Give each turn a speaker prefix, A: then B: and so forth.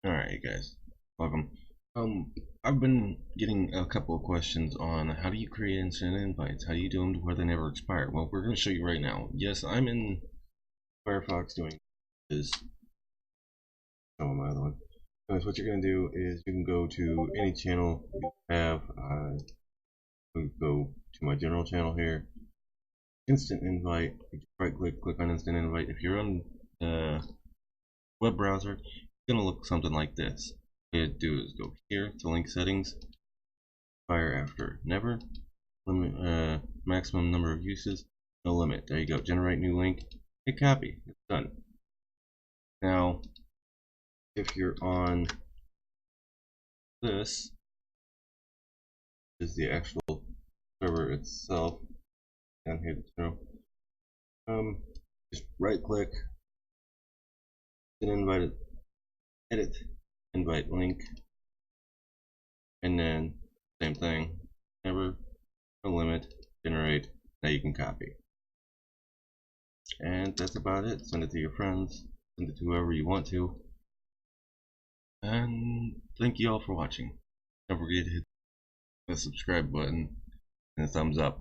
A: Alright guys, welcome. I've been getting a couple of questions on how do you create instant invites? How do you do them to where they never expire? Well, we're going to show you right now. Yes, I'm in Firefox doing is oh my other one. Anyways, what you're going to do is you can go to any channel you have. We go to my general channel here. Instant invite. You just right click on instant invite. If you're on the web browser, it's going to look something like this. What you do is go here to link settings, fire after never, limit maximum number of uses, no limit. There you go. Generate new link, hit copy. It's done. Now, if you're on this, is the actual server itself down here. Just right click, then invite, edit, invite link, and then same thing. Never, no limit, generate. Now you can copy. And that's about it. Send it to your friends, send it to whoever you want to. And thank you all for watching. Don't forget to hit the subscribe button and a thumbs up.